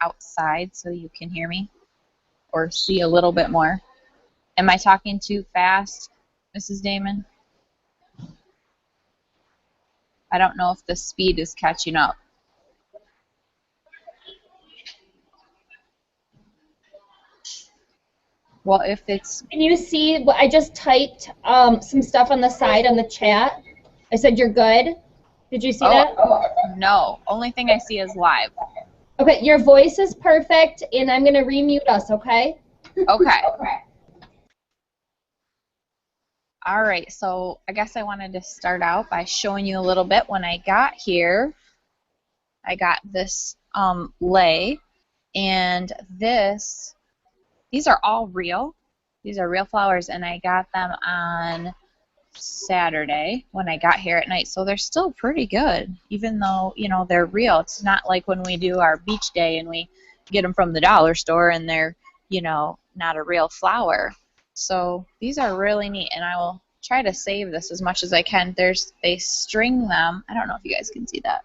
outside so you can hear me or see a little bit more. Am I talking too fast, Mrs. Damon? I don't know if the speed is catching up. Well, if it's... Can you see what I just typed some stuff on the side on the chat? I said you're good. Did you see that? No. Only thing I see is live. Okay, your voice is perfect, and I'm going to remute us, okay? Okay. All right, so I guess I wanted to start out by showing you a little bit. When I got here, I got this lei, and these are all real. These are real flowers, and I got them on Saturday when I got here at night, so they're still pretty good, even though, you know, they're real. It's not like when we do our beach day and we get them from the dollar store and they're, you know, not a real flower. So these are really neat, and I will try to save this as much as I can. They string them. I don't know if you guys can see that,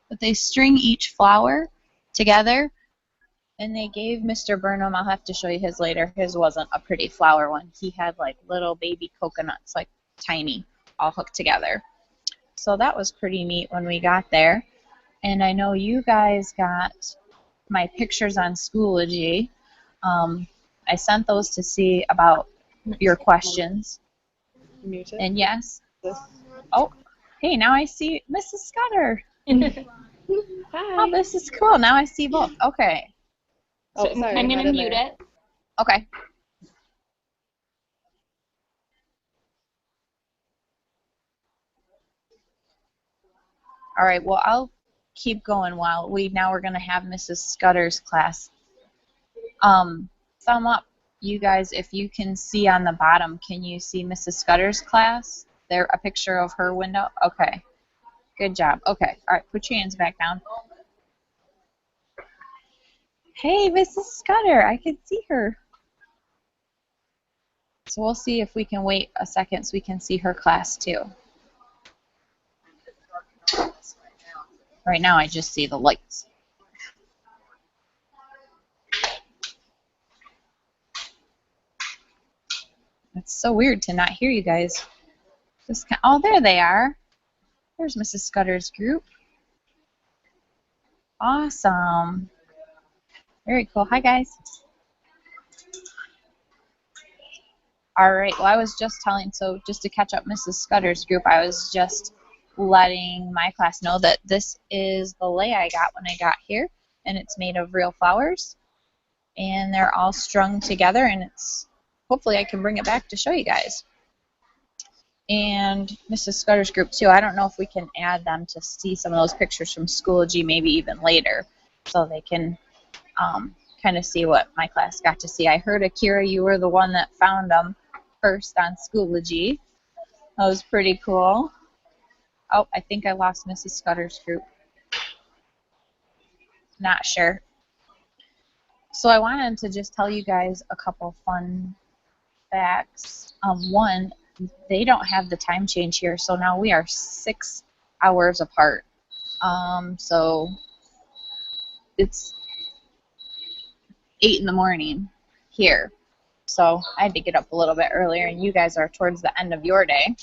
but they string each flower together, and they gave Mr. Burnham, I'll have to show you his later. His wasn't a pretty flower one. He had like little baby coconuts, like tiny, all hooked together. So that was pretty neat when we got there. And I know you guys got my pictures on Schoology. I sent those to see about your questions. And yes. Oh, hey, now I see Mrs. Scudder. Hi. Oh, this is cool. Now I see both. Okay. Oh, sorry, I'm going to mute it. Okay. All right, well, I'll keep going while we're going to have Mrs. Scudder's class. Thumb up, you guys, if you can see on the bottom. Can you see Mrs. Scudder's class? There, a picture of her window? Okay. Good job. Okay. All right, put your hands back down. Hey, Mrs. Scudder, I can see her. So we'll see if we can wait a second so we can see her class too. Right now I just see the lights. It's so weird to not hear you guys. Oh, there they are. There's Mrs. Scudder's group. Awesome. Very cool. Hi, guys. All right. Well, I was just telling, so just to catch up Mrs. Scudder's group, I was just letting my class know that this is the lei I got when I got here, and it's made of real flowers, and they're all strung together, and it's hopefully I can bring it back to show you guys. And Mrs. Scudder's group too. I don't know if we can add them to see some of those pictures from Schoology maybe even later, so they can kind of see what my class got to see. I heard, Akira, you were the one that found them first on Schoology. That was pretty cool. Oh, I think I lost Mrs. Scudder's group. Not sure. So I wanted to just tell you guys a couple fun facts. One, they don't have the time change here, so now we are 6 hours apart. So it's 8 in the morning here. So I had to get up a little bit earlier, and you guys are towards the end of your day.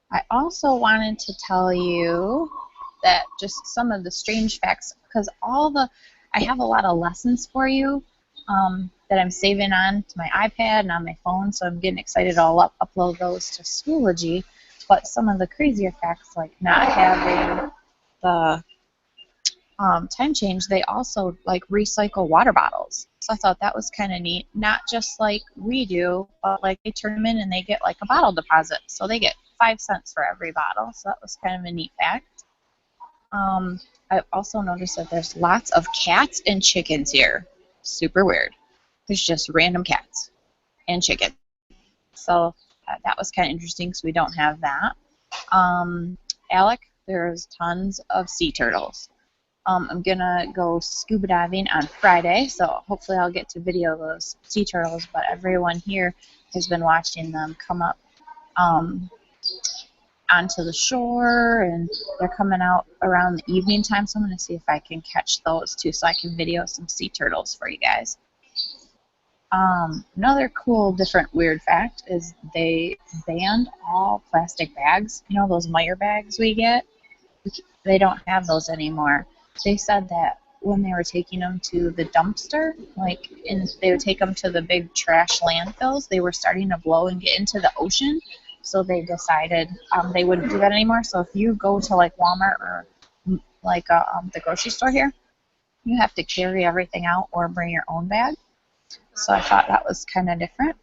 I also wanted to tell you that just some of the strange facts, because I have a lot of lessons for you that I'm saving on to my iPad and on my phone, so I'm getting excited. I'll upload those to Schoology. But some of the crazier facts, like not having the time change, they also like recycle water bottles. So I thought that was kind of neat. Not just like we do, but like they turn them in and they get like a bottle deposit. So they get 5 cents for every bottle. So that was kind of a neat fact. I also noticed that there's lots of cats and chickens here. Super weird. There's just random cats and chickens. So that was kind of interesting because we don't have that. Alec, there's tons of sea turtles. I'm going to go scuba diving on Friday, so hopefully I'll get to video those sea turtles, but everyone here has been watching them come up onto the shore, and they're coming out around the evening time, so I'm going to see if I can catch those too so I can video some sea turtles for you guys. Another cool, different, weird fact is they banned all plastic bags. You know those Meyer bags we get? They don't have those anymore. They said that when they were taking them to the dumpster, like, and they would take them to the big trash landfills, they were starting to blow and get into the ocean. So they decided they wouldn't do that anymore. So if you go to like Walmart or like the grocery store here, you have to carry everything out or bring your own bag. So I thought that was kind of different.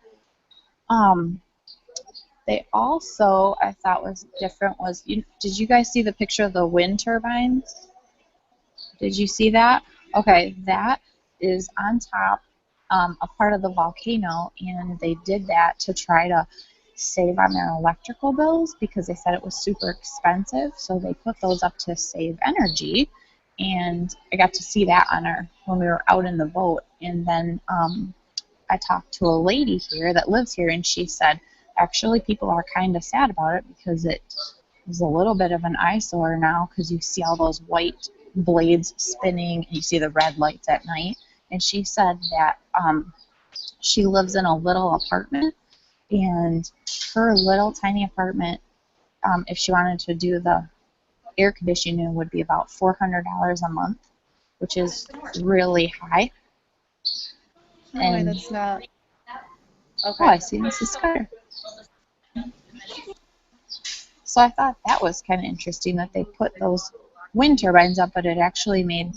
They also, I thought was different was, did you guys see the picture of the wind turbines? Did you see that? Okay, that is on top, a part of the volcano, and they did that to try to save on their electrical bills because they said it was super expensive. So they put those up to save energy, and I got to see that on when we were out in the boat. And then I talked to a lady here that lives here, and she said actually people are kind of sad about it because it is a little bit of an eyesore now because you see all those white blades spinning and you see the red lights at night. And she said that she lives in a little apartment, and her little tiny apartment, if she wanted to do the air conditioning, would be about $400 a month, which is really high. And that's not. Okay. Oh, I see Mrs. Carter. So I thought that was kind of interesting that they put those wind turbines up, but it actually made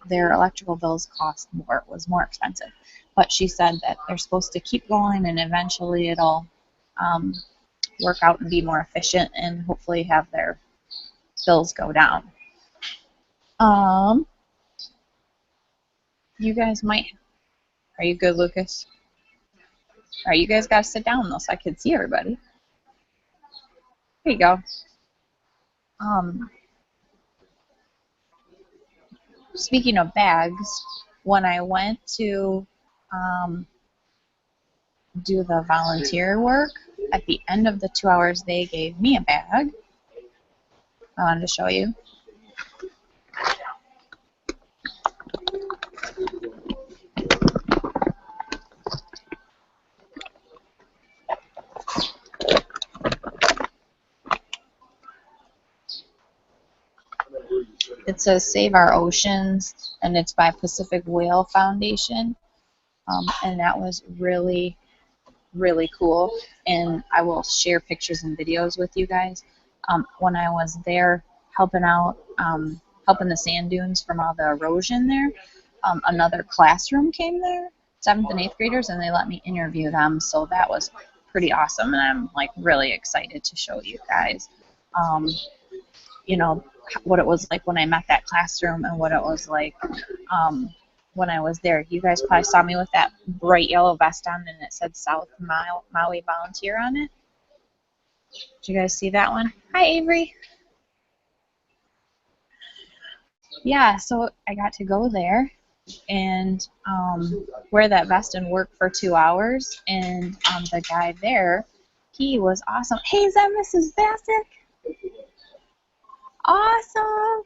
their electrical bills cost more. It was more expensive. But she said that they're supposed to keep going, and eventually it'll work out and be more efficient, and hopefully have their bills go down. You guys might. Are you good, Lucas? All right, you guys got to sit down though so I can see everybody. There you go. Speaking of bags, when I went to do the volunteer work, at the end of the 2 hours, they gave me a bag. I wanted to show you. It says Save Our Oceans, and it's by Pacific Whale Foundation. And that was really, really cool. And I will share pictures and videos with you guys. When I was there helping out, helping the sand dunes from all the erosion there, another classroom came there, 7th and 8th graders, and they let me interview them. So that was pretty awesome, and I'm like really excited to show you guys. You know, what it was like when I met that classroom and what it was like when I was there. You guys probably saw me with that bright yellow vest on, and it said South Maui Volunteer on it. Did you guys see that one? Hi, Avery. Yeah, so I got to go there and wear that vest and work for 2 hours. And the guy there, he was awesome. Hey, is that Mrs. Bassick? Awesome.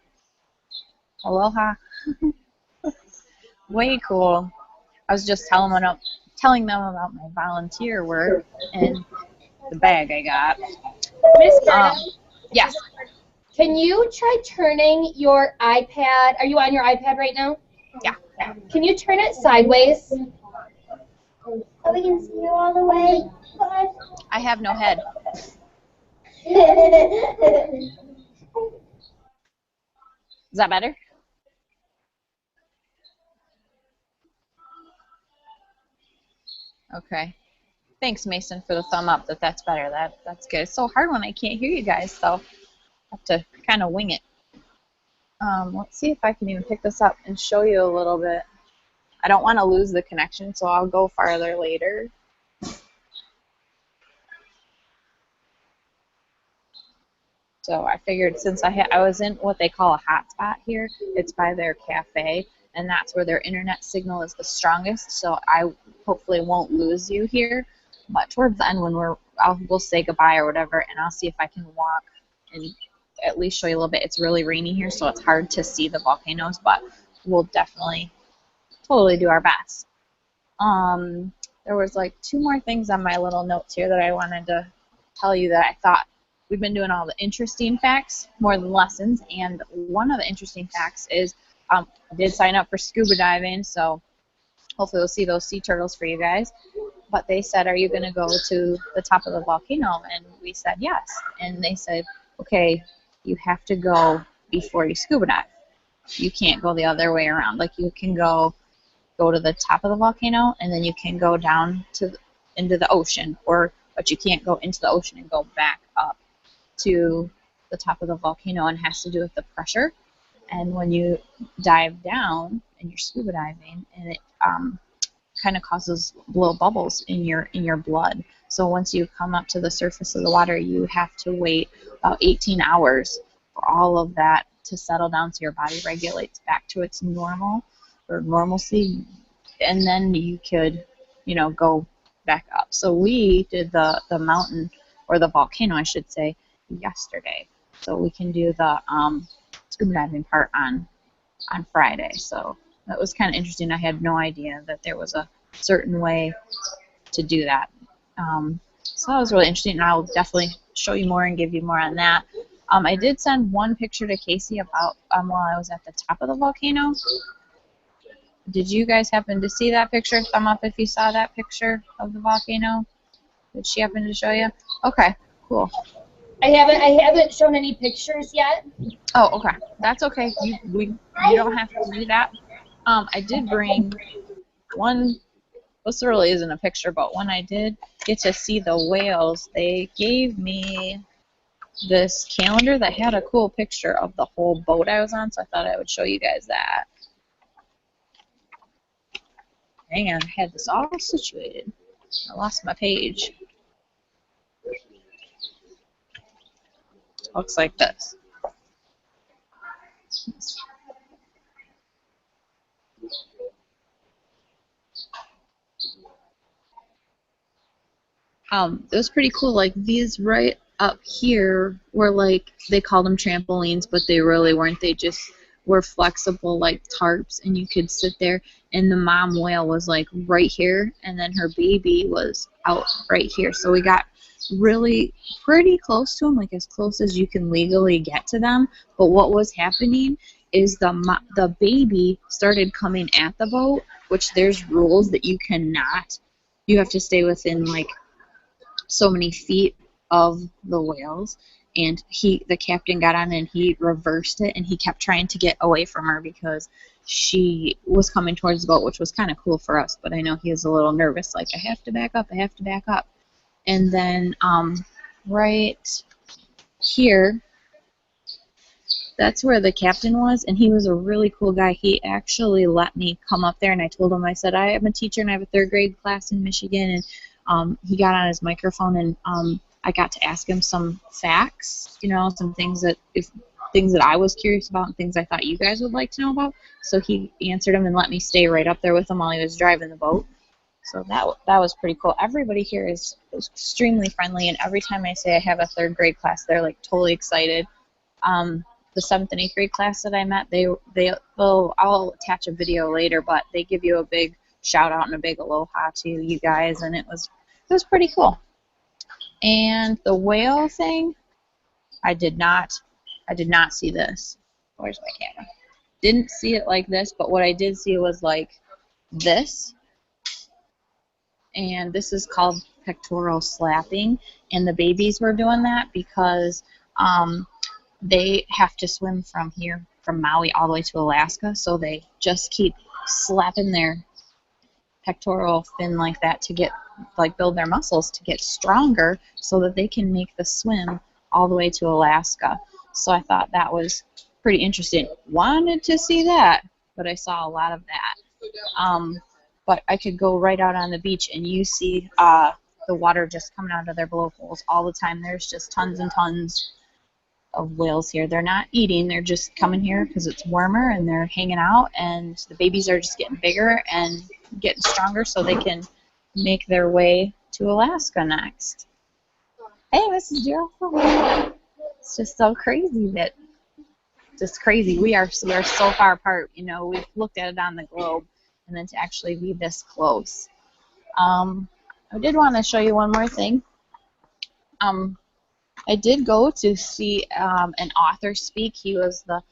Aloha. Way cool. I was just telling them about my volunteer work and the bag I got. Miss Burnham? Yes. Can you try turning your iPad? Are you on your iPad right now? Yeah. Can you turn it sideways? So we can see you all the way. I have no head. Is that better? Okay. Thanks, Mason, for the thumb up that's better. That's good. It's so hard when I can't hear you guys, so I have to kind of wing it. Let's see if I can even pick this up and show you a little bit. I don't want to lose the connection, so I'll go farther later. So I figured since I was in what they call a hotspot here, it's by their cafe, and that's where their internet signal is the strongest, so I hopefully won't lose you here. But towards the end when we're we'll say goodbye or whatever, and I'll see if I can walk and at least show you a little bit. It's really rainy here, so it's hard to see the volcanoes, but we'll definitely totally do our best. There was like 2 more things on my little notes here that I wanted to tell you that I thought we've been doing all the interesting facts more than lessons, and one of the interesting facts is I did sign up for scuba diving, so hopefully we'll see those sea turtles for you guys. But they said, are you going to go to the top of the volcano? And we said yes. And they said, okay, you have to go before you scuba dive. You can't go the other way around. Like, you can go to the top of the volcano, and then you can go down into the ocean, but you can't go into the ocean and go back up to the top of the volcano, and it has to do with the pressure. And when you dive down and you're scuba diving, and it kind of causes little bubbles in your blood. So once you come up to the surface of the water, you have to wait about 18 hours for all of that to settle down, so your body regulates back to its normal or normalcy, and then you could, go back up. So we did the mountain, or the volcano, I should say, yesterday. So we can do the scuba diving part on Friday. So that was kind of interesting. I had no idea that there was a certain way to do that. So that was really interesting, and I'll definitely show you more and give you more on that. I did send one picture to Casey about while I was at the top of the volcano. Did you guys happen to see that picture? Thumb up if you saw that picture of the volcano. Did she happen to show you? Okay, cool. I haven't shown any pictures yet. Oh, okay. That's okay. You don't have to do that. I did bring one. This really isn't a picture, but when I did get to see the whales, they gave me this calendar that had a cool picture of the whole boat I was on, so I thought I would show you guys that. Hang on, I had this all situated. I lost my page. Looks like this. It was pretty cool. Like, these right up here were like, they called them trampolines, but they really weren't. They just were flexible like tarps, and you could sit there, and the mom whale was like right here, and then her baby was out right here. So we got really pretty close to them, like as close as you can legally get to them. But what was happening is the baby started coming at the boat, which there's rules that you have to stay within like so many feet of the whales, and the captain got on and he reversed it, and he kept trying to get away from her because she was coming towards the boat, which was kind of cool for us, but I know he was a little nervous, like, I have to back up. And then right here, that's where the captain was, and he was a really cool guy. He actually let me come up there, and I told him, I said, I am a teacher and I have a 3rd grade class in Michigan, and he got on his microphone, and I got to ask him some facts, some things that I was curious about and things I thought you guys would like to know about. So he answered them and let me stay right up there with him while he was driving the boat. So that was pretty cool. Everybody here is extremely friendly, and every time I say I have a 3rd grade class, they're like totally excited. The 7th and 8th grade class that I met, I'll attach a video later, but they give you a big shout out and a big aloha to you guys, and it was pretty cool. And the whale thing, I did not see this. Where's my camera? Didn't see it like this, but what I did see was like this. And this is called pectoral slapping. And the babies were doing that because they have to swim from Maui all the way to Alaska. So they just keep slapping their pectoral fin like that to build their muscles to get stronger so that they can make the swim all the way to Alaska. So I thought that was pretty interesting. Wanted to see that, but I saw a lot of that. But I could go right out on the beach and you see the water just coming out of their blowholes all the time. There's just tons and tons of whales here. They're not eating, they're just coming here because it's warmer and they're hanging out, and the babies are just getting bigger and getting stronger so they can make their way to Alaska next. Hey, Mrs. Gerald. It's just so crazy that, just crazy. We are so far apart. You know, we've looked at it on the globe, and then to actually be this close. I did want to show you one more thing. I did go to see an author speak. He's an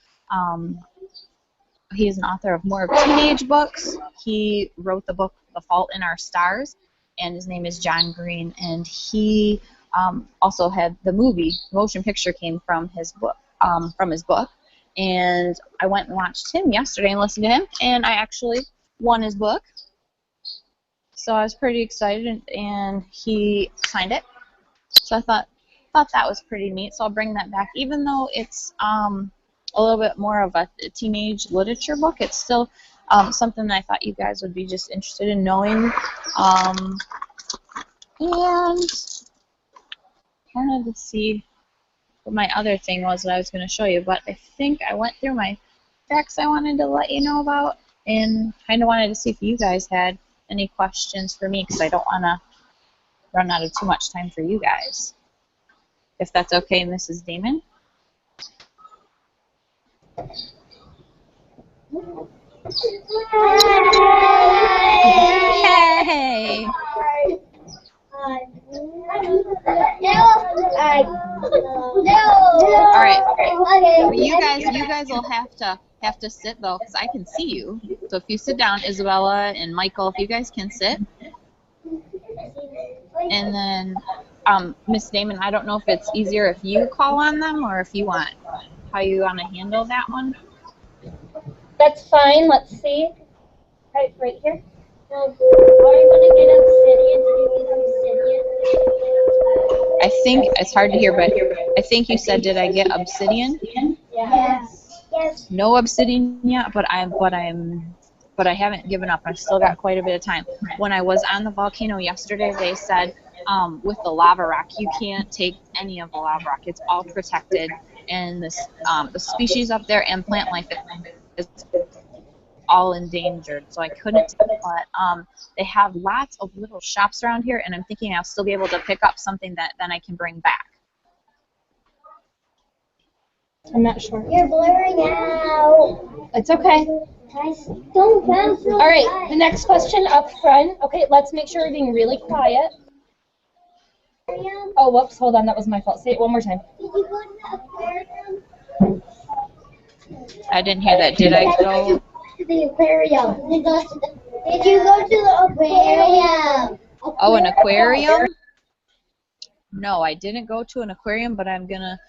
author of more teenage books. He wrote the book The Fault in Our Stars, and his name is John Green. And he also had the motion picture came from his book. And I went and watched him yesterday and listened to him, and I actually won his book. So I was pretty excited, and he signed it. So I thought that was pretty neat. So I'll bring that back, even though it's a little bit more of a teenage literature book. It's still something that I thought you guys would be just interested in knowing. And wanted to see what my other thing was that I was going to show you, but I think I went through my facts I wanted to let you know about, and kind of wanted to see if you guys had any questions for me, because I don't want to run out of too much time for you guys. If that's okay, Mrs. Damon? Hey! All right. You guys will have to sit though, because I can see you. So if you sit down, Isabella and Michael, if you guys can sit. And then Miss Damon, I don't know if it's easier if you call on them or if you want how you want to handle that one. That's fine. Let's see. Right here. Are you going to get obsidian? Did you get obsidian? I think it's hard to hear, but I think you said, did I get obsidian? Yes. Yes. No obsidian yet, but I haven't given up. I've still got quite a bit of time. When I was on the volcano yesterday, they said with the lava rock, you can't take any of the lava rock. It's all protected, and this the species up there and plant life is all endangered. So I couldn't take it, but they have lots of little shops around here, and I'm thinking I'll still be able to pick up something that then I can bring back. I'm not sure. You're blurring out. It's okay. Don't bounce. All right, the next question up front. Okay, let's make sure we're being really quiet. Oh, whoops, hold on, that was my fault. Say it one more time. Did you go to the aquarium? I didn't hear that. Did I go To the aquarium. Did you go to the aquarium? Oh, an aquarium? No, I didn't go to an aquarium, but I'm going to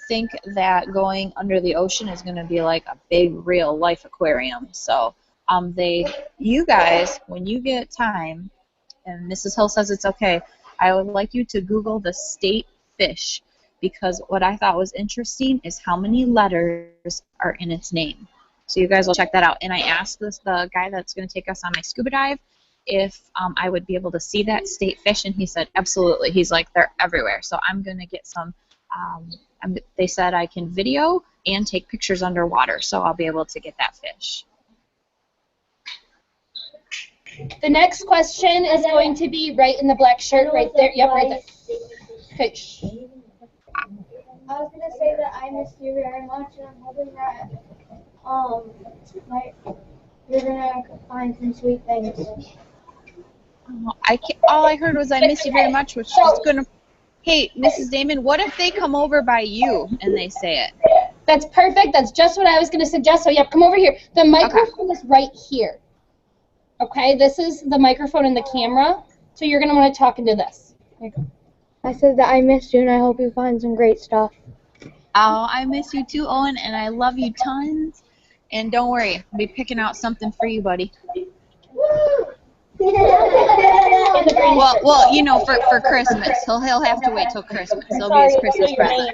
think that going under the ocean is going to be like a big real life aquarium. So you guys, when you get time, and Mrs. Hill says it's okay, I would like you to Google the state fish, because what I thought was interesting is how many letters are in its name. So you guys will check that out. And I asked the guy that's going to take us on my scuba dive if I would be able to see that state fish, and he said absolutely. He's like, they're everywhere. So I'm going to get some, they said I can video and take pictures underwater, so I'll be able to get that fish. The next question is going to be right in the black shirt, right there. Yep, right there. Okay. Shh. I was gonna say that I miss you very much, and I'm hoping that you're gonna find some sweet things. All I heard was I miss you very much, which is gonna. Hey, Mrs. Damon, what if they come over by you and they say it? That's perfect. That's just what I was going to suggest. So, yep, come over here. The microphone is right here. Okay, this is the microphone and the camera. So you're going to want to talk into this. There you go. I said that I missed you, and I hope you find some great stuff. Oh, I miss you too, Owen, and I love you tons. And don't worry, I'll be picking out something for you, buddy. Well, you know, for Christmas. He'll have to wait till Christmas. It'll be his Christmas present.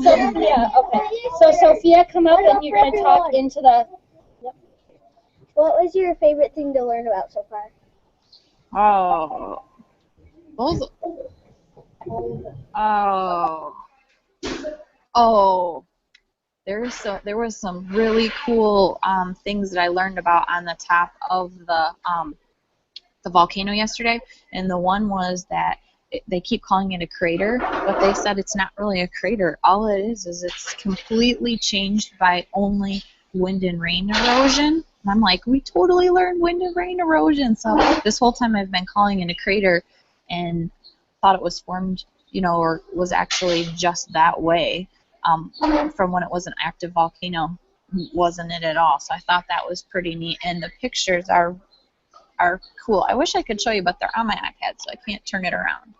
Sophia, okay. So Sophia, come up and you're going to talk into the... Yep. What was your favorite thing to learn about so far? Oh. Those... Oh. There was some really cool things that I learned about on the top of the volcano yesterday, and the one was that they keep calling it a crater, but they said it's not really a crater. All it is it's completely changed by only wind and rain erosion. And I'm like, we totally learned wind and rain erosion. So this whole time I've been calling it a crater and thought it was formed, or was actually just that way from when it was an active volcano. Wasn't it at all? So I thought that was pretty neat. And the pictures are cool. I wish I could show you, but they're on my iPad, so I can't turn it around.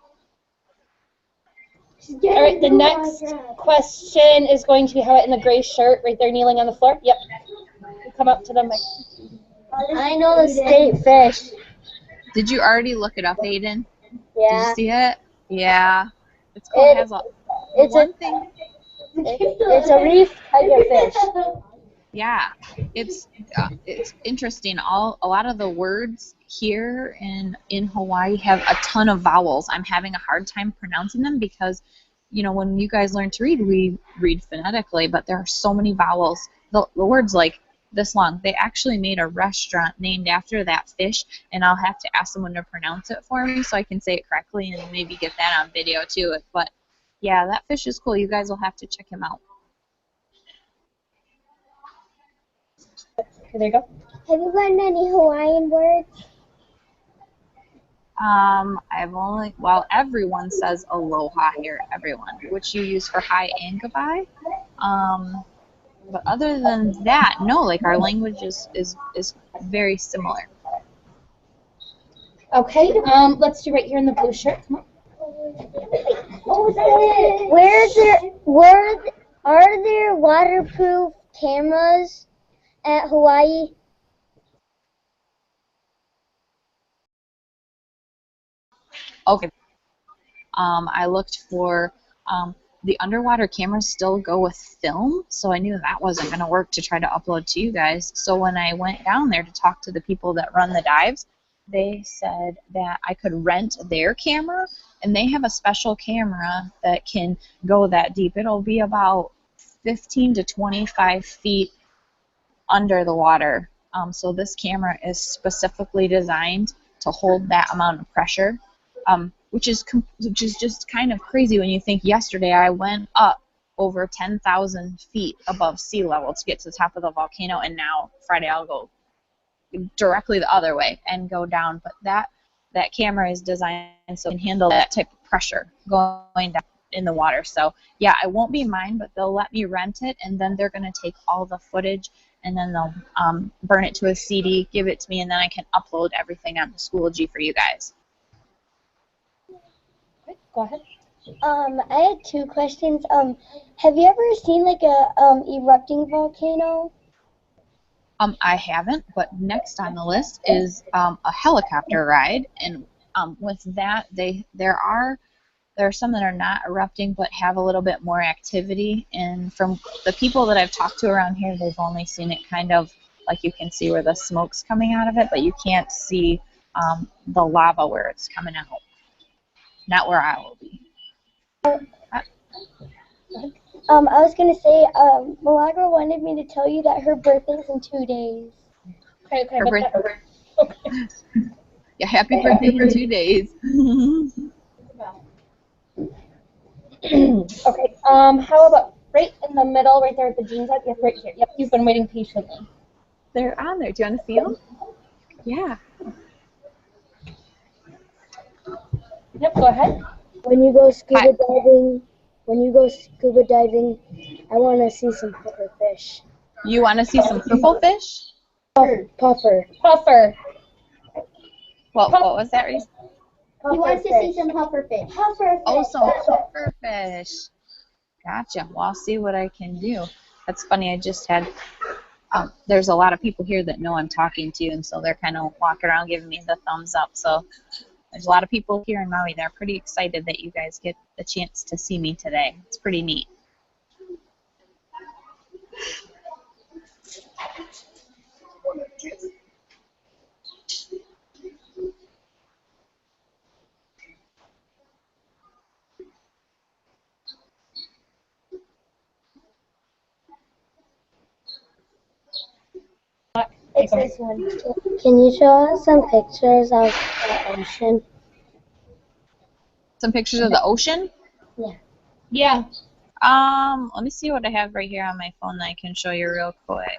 All right, the next question is going to be how it in the gray shirt right there kneeling on the floor. Yep. Come up to the mic. I know the state fish. Did you already look it up, Aiden? Yeah. Did you see it? Yeah. It's called, It's a reef tigerfish. Yeah, it's interesting. A lot of the words here in Hawaii have a ton of vowels. I'm having a hard time pronouncing them because, when you guys learn to read, we read phonetically, but there are so many vowels. The words like this long. They actually made a restaurant named after that fish, and I'll have to ask someone to pronounce it for me so I can say it correctly and maybe get that on video too. But yeah, that fish is cool. You guys will have to check him out. Okay, there you go. Have you learned any Hawaiian words? Everyone says aloha here, everyone, which you use for hi and goodbye. But other than that, no, like our language is very similar. Okay, let's do right here in the blue shirt. Come on. Are there waterproof cameras at Hawaii? Okay. I looked for the underwater cameras still go with film, so I knew that wasn't going to work to try to upload to you guys. So when I went down there to talk to the people that run the dives, they said that I could rent their camera, and they have a special camera that can go that deep. It'll be about 15 to 25 feet under the water. So this camera is specifically designed to hold that amount of pressure, which is just kind of crazy when you think yesterday I went up over 10,000 feet above sea level to get to the top of the volcano, and now Friday I'll go directly the other way and go down. But that camera is designed so it can handle that type of pressure going down in the water. So yeah, I won't be mine, but they'll let me rent it, and then they're going to take all the footage and then they'll burn it to a CD, give it to me, and then I can upload everything on the Schoology for you guys. Go ahead. I had two questions. Have you ever seen like a erupting volcano? I haven't, but next on the list is a helicopter ride, and with that, there are some that are not erupting but have a little bit more activity. And from the people that I've talked to around here, they've only seen it kind of like you can see where the smoke's coming out of it, but you can't see the lava where it's coming out. Not where I will be. I was gonna say, Milagro wanted me to tell you that her birthday's in 2 days. Okay, Her but birthday. Yeah, happy birthday in 2 days. Okay, how about right in the middle, right there at the jeans up? Yep, right here. Yep, you've been waiting patiently. They're on there. Do you want to see them? Yeah. Yep, go ahead. When you go scuba diving, I want to see some puffer fish. You want to see some purple fish? Puffer. What was that? He wants to see some puffer fish. Oh, some puffer fish. Gotcha. Well, I'll see what I can do. That's funny. I just had, there's a lot of people here that know I'm talking to, and so they're kind of walking around giving me the thumbs up. So there's a lot of people here in Maui. They're pretty excited that you guys get the chance to see me today. It's pretty neat. It's this one. Can you show us some pictures of the ocean? Some pictures of the ocean? Yeah. Let me see what I have right here on my phone that I can show you real quick.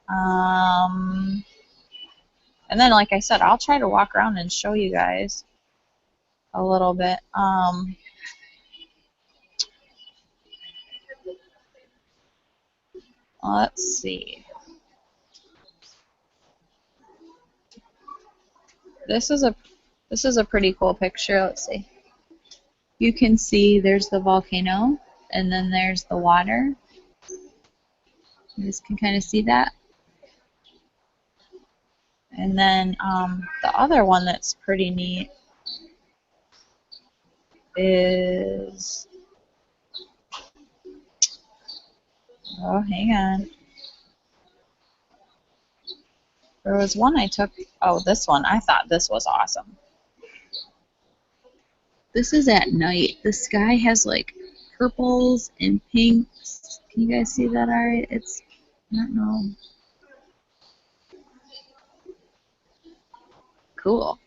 And then, like I said, I'll try to walk around and show you guys a little bit. Let's see. This is a pretty cool picture. Let's see. You can see there's the volcano, and then there's the water. You guys can kind of see that. And then the other one that's pretty neat is, oh, hang on. There was one I took, oh, this one. I thought this was awesome. This is at night. The sky has like purples and pinks. Can you guys see that all right? It's, I don't know. Cool.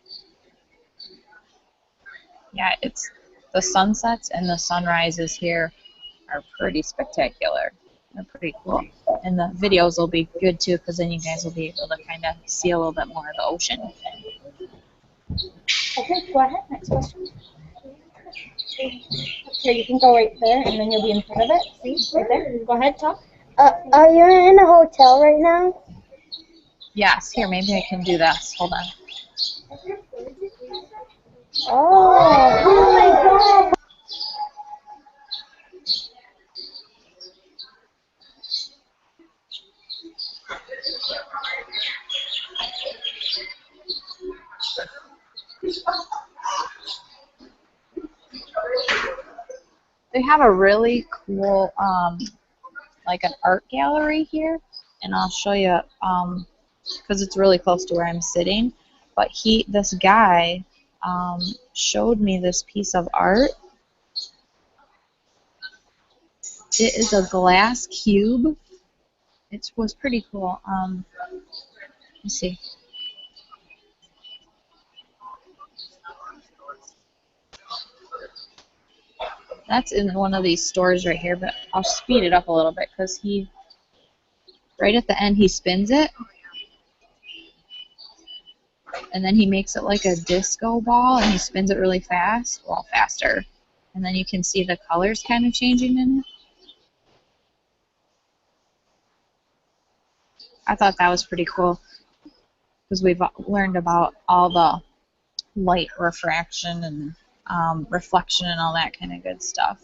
Yeah, it's the sunsets and the sunrises here are pretty spectacular. They're pretty cool. And the videos will be good too, because then you guys will be able to kind of see a little bit more of the ocean. Okay, go ahead. Next question. Here, you can go right there, and then you'll be in front of it. See, right there. Go ahead, talk. Are you in a hotel right now? Yes, here, maybe I can do this. Hold on. Oh my God. They have a really cool, like an art gallery here, and I'll show you, because it's really close to where I'm sitting. But this guy, showed me this piece of art. It is a glass cube. It was pretty cool. Let's see. That's in one of these stores right here, but I'll speed it up a little bit because right at the end, he spins it. And then he makes it like a disco ball, and he spins it really fast, well, faster. And then you can see the colors kind of changing in it. I thought that was pretty cool because we've learned about all the light refraction and reflection and all that kind of good stuff.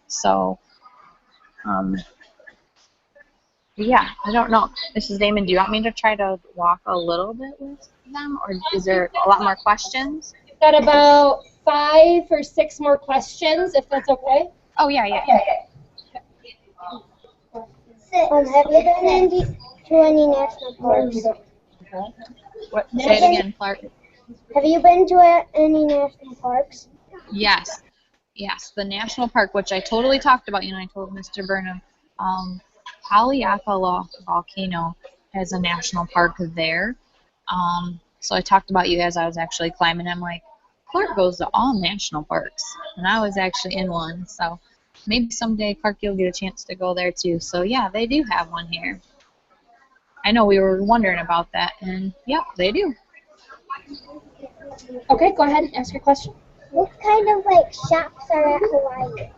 So, yeah, I don't know. Mrs. Damon, do you want me to try to walk a little bit with them, or is there a lot more questions? We've got about 5 or 6 more questions, if that's okay. Oh, yeah. Have you been to any national parks? What? Say it again, Clark. Have you been to any national parks? Yes, the national park, which I totally talked about. I told Mr. Burnham, Haleakala Volcano has a national park there. So I talked about you as I was actually climbing. I'm like, Clark goes to all national parks, and I was actually in one. So maybe someday, Clark, you'll get a chance to go there too. So yeah, they do have one here. I know we were wondering about that, and yep, they do. Okay, go ahead and ask your question. What kind of like shops are at Hawaii?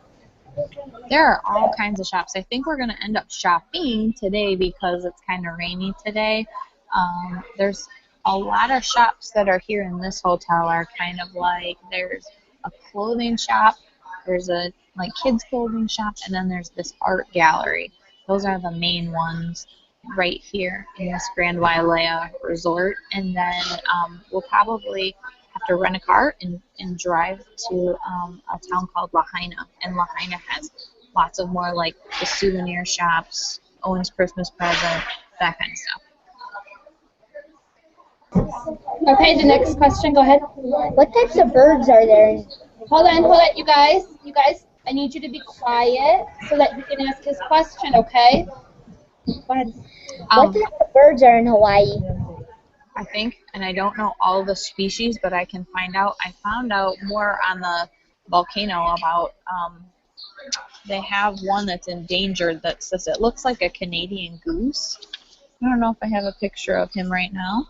There are all kinds of shops. I think we're going to end up shopping today because it's kind of rainy today. There's a lot of shops that are here in this hotel are kind of like, there's a clothing shop, there's a like kids clothing shop, and then there's this art gallery. Those are the main ones right here in this Grand Wailea Resort. And then we'll probably have to rent a car and drive to a town called Lahaina. And Lahaina has lots of more like the souvenir shops, Owen's Christmas present, that kind of stuff. Okay, the next question, go ahead. What types of birds are there? Hold on, you guys, I need you to be quiet so that he can ask his question, okay? Go ahead. What types of birds are in Hawaii? I think, and I don't know all the species, but I can find out. I found out more on the volcano about, they have one that's endangered that says it looks like a Canadian goose. I don't know if I have a picture of him right now.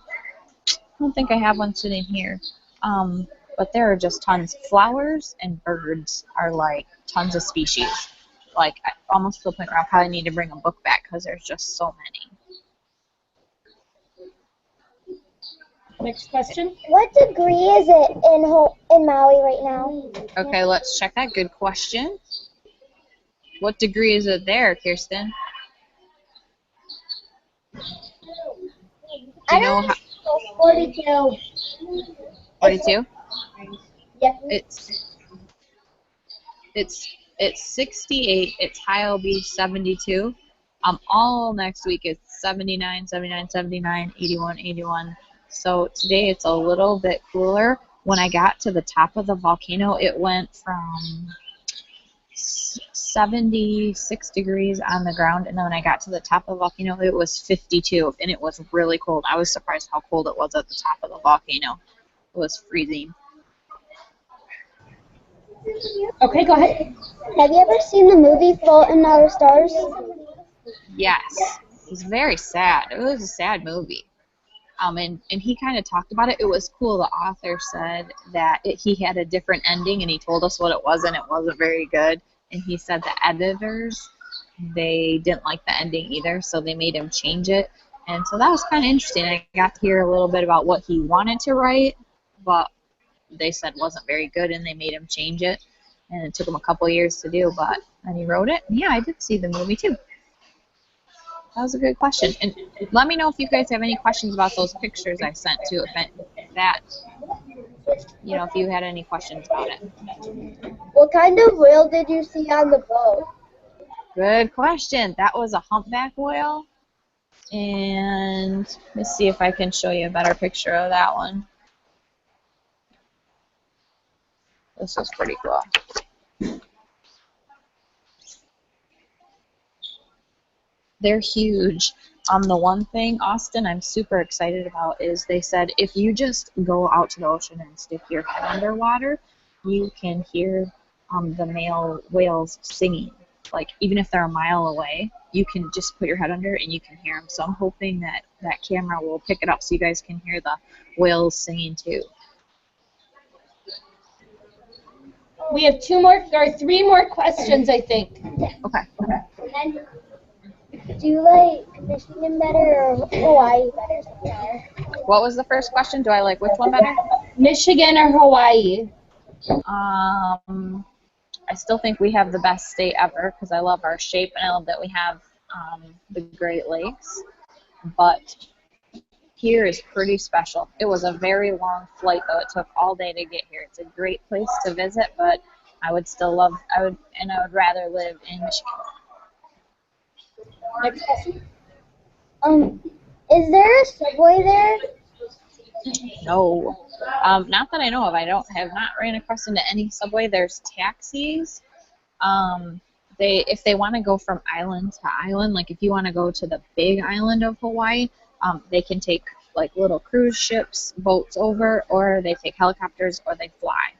I don't think I have one sitting here. But there are just tons. Flowers and birds are like tons of species. Like, I almost to the point where I probably need to bring a book back because there's just so many. Next question. What degree is it in Maui right now? Okay, let's check that. Good question. What degree is it there, Kirsten? Do you know how? 42. 42? Yes. It's 68. Its high will be 72. All next week it's 79, 79, 79, 81, 81. So today it's a little bit cooler. When I got to the top of the volcano, it went from 76 degrees on the ground, and then when I got to the top of the volcano, it was 52, and it was really cold. I was surprised how cold it was at the top of the volcano. It was freezing. Okay, go ahead. Have you ever seen the movie Fault in Our Stars? Yes. It was very sad. It was a sad movie. And he kind of talked about it. It was cool. The author said that he had a different ending, and he told us what it was, and it wasn't very good. And he said the editors, they didn't like the ending either, so they made him change it. And so that was kind of interesting. I got to hear a little bit about what he wanted to write, but they said wasn't very good, and they made him change it. And it took him a couple of years to do, but then he wrote it. And yeah, I did see the movie too. That was a good question. And let me know if you guys have any questions about those pictures I sent too. If you had any questions about it. What kind of whale did you see on the boat? Good question. That was a humpback whale. And let's see if I can show you a better picture of that one. This was pretty cool. They're huge. The one thing, Austin, I'm super excited about is they said if you just go out to the ocean and stick your head underwater, you can hear the male whales singing. Like, even if they're a mile away, you can just put your head under and you can hear them. So I'm hoping that that camera will pick it up so you guys can hear the whales singing too. We have three more questions, I think. Okay. Do you like Michigan better or Hawaii better? What was the first question? Do I like which one better? Michigan or Hawaii? I still think we have the best state ever because I love our shape and I love that we have the Great Lakes. But here is pretty special. It was a very long flight though. It took all day to get here. It's a great place to visit, but I would rather live in Michigan. Next question. Is there a subway there? No. Not that I know of. I have not ran across into any subway. There's taxis. If they want to go from island to island, like if you want to go to the big island of Hawaii, they can take like little cruise ships, boats over, or they take helicopters, or they fly.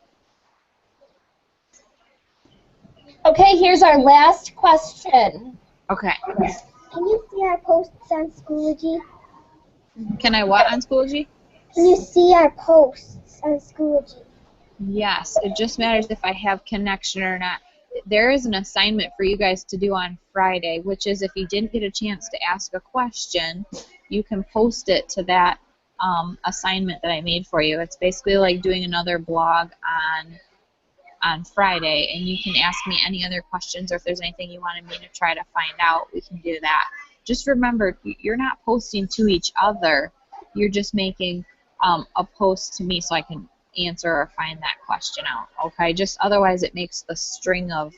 Okay, here's our last question. Okay. Can you see our posts on Schoology? Can I what on Schoology? Can you see our posts on Schoology? Yes, it just matters if I have connection or not. There is an assignment for you guys to do on Friday, which is if you didn't get a chance to ask a question, you can post it to that assignment that I made for you. It's basically like doing another blog on Friday, and you can ask me any other questions, or if there's anything you wanted me to try to find out, we can do that. Just remember, you're not posting to each other. You're just making a post to me so I can answer or find that question out. Okay, just otherwise it makes the string of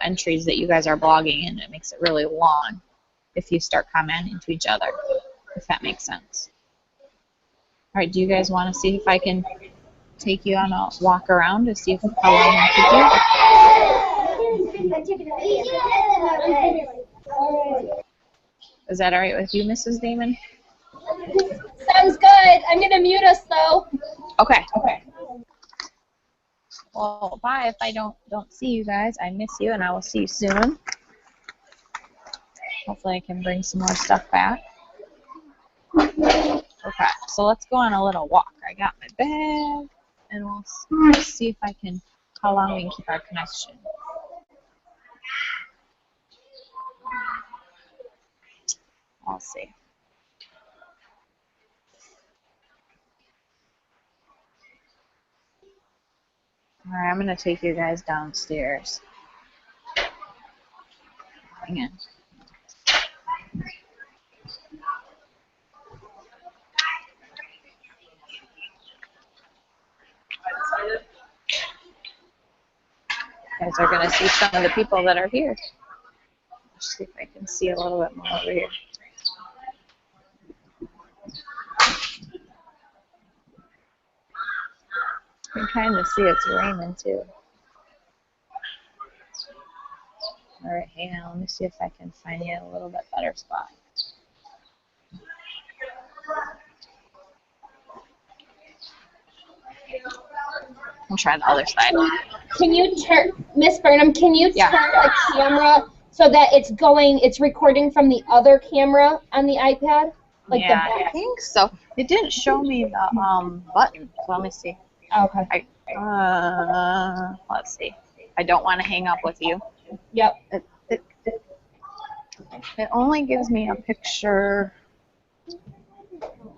entries that you guys are blogging in, it makes it really long if you start commenting to each other, if that makes sense. All right, do you guys want to see if I can take you on a walk around to see how long I could do? Is that all right with you, Mrs. Damon? I'm gonna mute us though. Okay. Okay. Well, bye. If I don't see you guys, I miss you, and I will see you soon. Hopefully, I can bring some more stuff back. Okay, so let's go on a little walk. I got my bag, and we'll see if I can, how long we can keep our connection. I'll see. All right, I'm going to take you guys downstairs. Hang on. You guys are going to see some of the people that are here. Let's see if I can see a little bit more over here. You can kind of see it's raining too. All right, hang on. Let me see if I can find you a little bit better spot. I'll try the other side. Can you turn, Miss Burnham? Can you Yeah. turn the camera so that it's recording from the other camera on the iPad? Like Yeah, the back? I think so. It didn't show me the button. So let me see. Okay. Let's see. I don't want to hang up with you. Yep. It only gives me a picture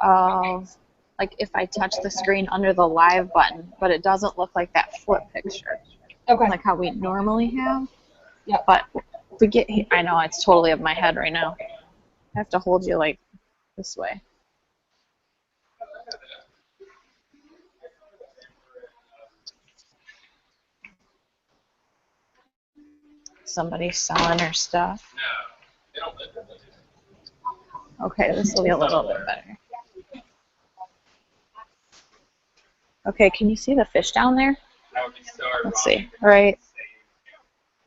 of, like, if I touch the screen under the live button, but it doesn't look like that flip picture, Okay. like how we normally have. Yep. But to get here, I know it's totally up my head right now. I have to hold you like this way. Somebody's selling her stuff. Okay, this will be a little bit better. Okay, can you see the fish down there? Let's see. All right.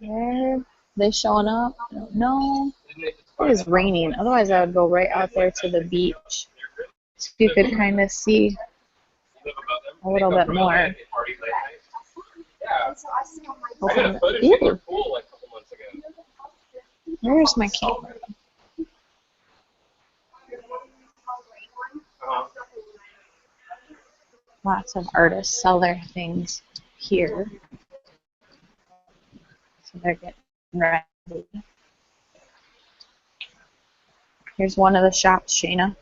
There. They showing up? I don't know. It is raining. Otherwise, I would go right out there to the beach. So you could kind of see a little bit more. Ew. Where's my camera? Lots of artists sell their things here. So they're getting ready. Here's one of the shops, Shayna.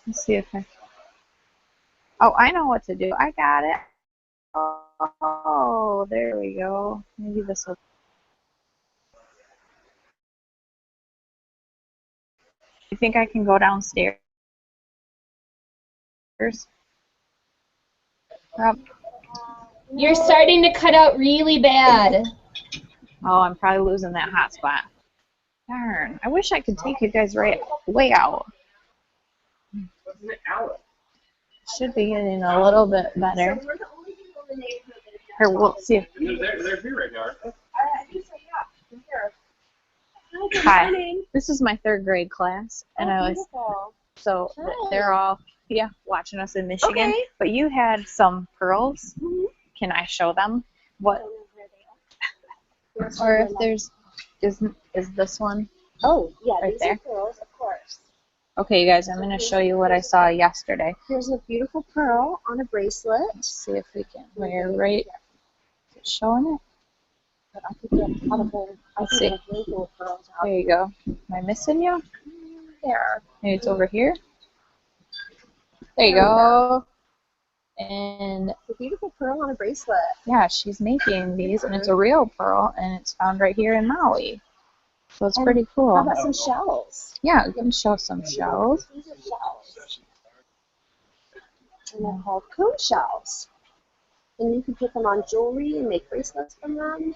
Let's see if I... Oh, I know what to do. I got it. Oh, there we go. Maybe this will... You think I can go downstairs? You're starting to cut out really bad. Oh, I'm probably losing that hot spot. Darn. I wish I could take you guys right way out. Should be getting a little bit better. Here, we'll see if... They're here right now. Hi. This is my third grade class, and I was... So they're all, watching us in Michigan. Okay. But you had some pearls. Can I show them? What? Or if there's, is this one? Oh, yeah, Right these there. are pearls, of course. Okay, you guys, I'm going to show you what I saw yesterday. Here's a beautiful pearl on a bracelet. Let's see if we can. We're right. Is it showing it? But I could get a lot of them. Let's see. Really cool pearls out There you go. Am I missing you? there. Maybe it's over here. There you go. And It's a beautiful pearl on a bracelet. yeah, she's making these, and it's a real pearl, and it's found right here in Maui. So it's pretty cool. How about some shells? Yeah, we can show some shells. These are shells. And they're called coon shells. And you can put them on jewelry and make bracelets from them.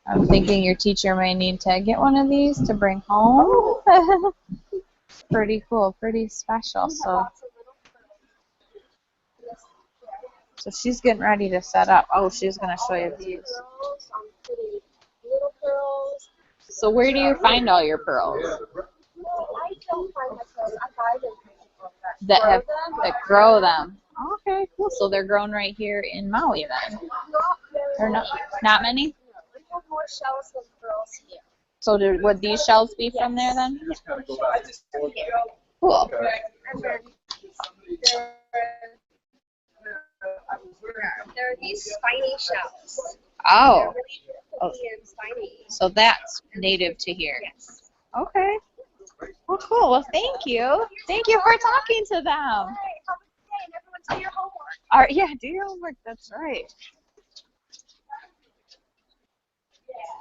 I'm thinking your teacher may need to get one of these to bring home. Pretty cool, pretty special. So So she's getting ready to set up. Oh, she's going to show you these. Pearls, pretty little pearls. So where do you find all your pearls? Well, I don't find my pearls. I buy them from people That grow have them. that grow them. Okay, cool. So they're grown right here in Maui then. Not Or very not, many. not many? We have more shells than pearls here. So would these shells be from there then? Cool. And then there are these spiny shells. Oh, They're really pretty and spiny. so that's native to here. Yes. Okay. Well, cool. Well, thank you. Thank you for talking to them. All right, have a good day, and everyone do your homework. All right, yeah, do your homework. That's right.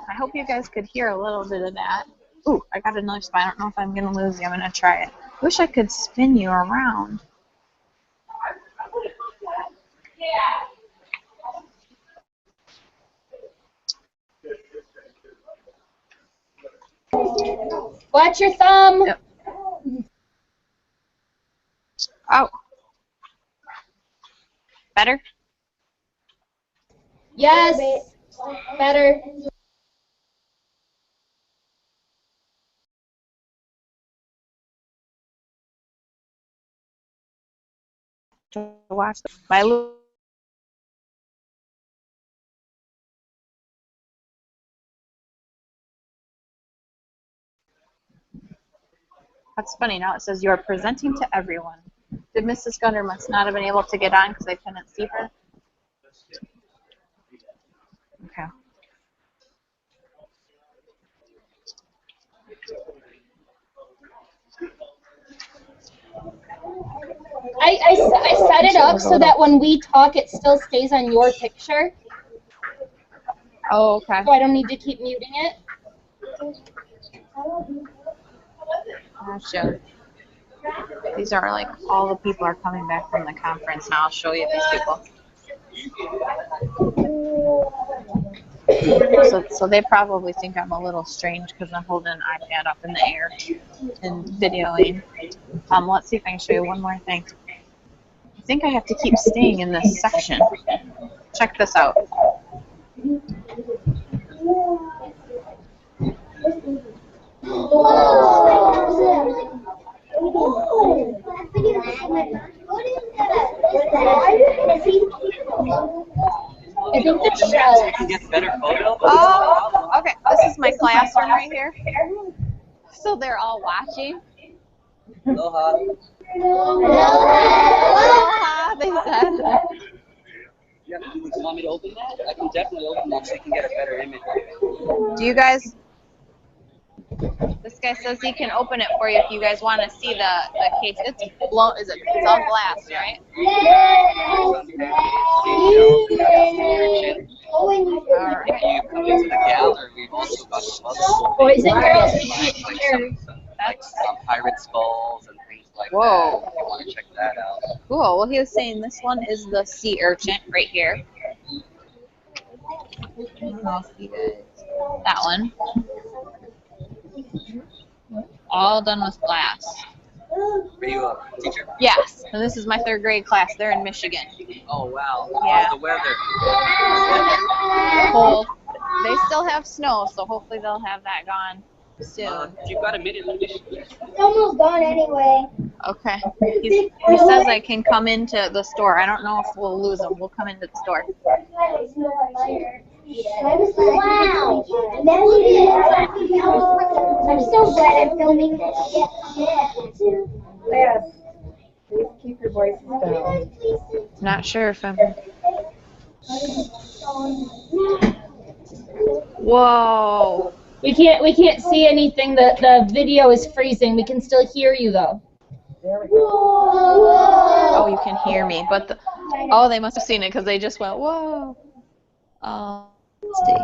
I hope you guys could hear a little bit of that. Ooh, I got another spot. I don't know if I'm going to lose you. I'm going to try it. Wish I could spin you around. Watch your thumb. Yep. Oh. Better? Yes. Better. To watch my little. That's funny. Now it says you are presenting to everyone. Did Mrs. Gunner must not have been able to get on because I couldn't see her? Okay. I set it up so that when we talk, it still stays on your picture. Oh, okay. So I don't need to keep muting it. Gotcha. These are like all the people are coming back from the conference. Now I'll show you these people. So they probably think I'm a little strange because I'm holding an iPad up in the air and videoing. Let's see if I can show you one more thing. I think I have to keep staying in this section. Check this out. I think the shell. You get better photo. Oh, okay. This is my classroom right here. So they're all watching. Aloha. Aloha, they said. Yeah, do you want me to open that? I can definitely open that so you can get a better image. Do you guys? This guy says he can open it for you if you guys want to see the case. It's blown. It's all glass, right? All right. If you come into the gallery, we've also got some other cool Boys things. and girls, Like some pirate skulls and things like Whoa. that. If you want to check that out. Cool. Well, he was saying this one is the sea urchin right here. I don't know if you guys. That one. All done with glass. Were you a teacher? Yes. And this is my 3rd grade class. They're in Michigan. Oh, wow. Yeah. How's the weather? Cold. They still have snow, so hopefully they'll have that gone soon. You've got a minute. It's almost gone anyway. Okay. He says I can come into the store. I don't know if we'll lose him. We'll come into the store. Wow. I'm so glad I'm filming this. Yes. Please keep your voices down. Not sure if I'm. Whoa. We can't see anything. The video is freezing. We can still hear you though. There we go. Oh, you can hear me, but oh, they must have seen it because they just went whoa. Let's see.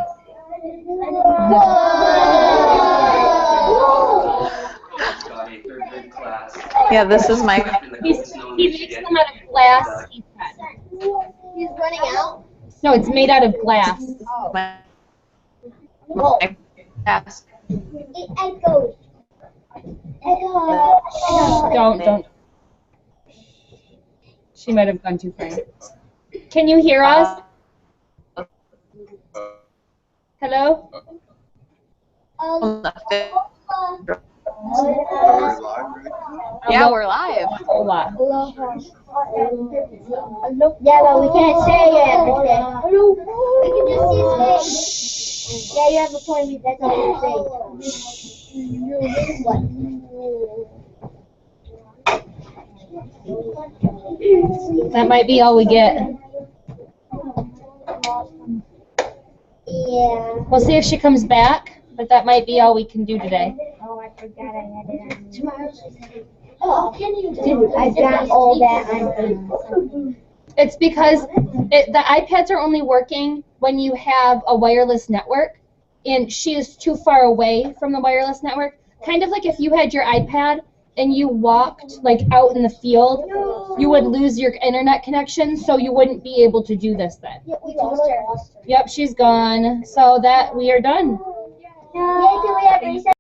Yeah, this is my. He makes them out of glass. He's running out. No, it's made out of glass. my Oh, yes. it echoes. Echo. Don't. She might have gone too far. Can you hear us? Hello? Yeah, we're live. Hold on. Yeah, but we can't say it. We can just see his face. Yeah, you have a point. That's all you say. What? That might be all we get. Yeah. We'll see if she comes back, but that might be all we can do today. Oh, I forgot I had it on. Tomorrow. Oh, dude, I got all that on. It's because the iPads are only working when you have a wireless network, and she is too far away from the wireless network. Kind of like if you had your iPad and you walked like out in the field, you would lose your internet connection, so you wouldn't be able to do this then. Yeah, we lost her. Yep, she's gone. So that we are done. Yeah, can we have recess?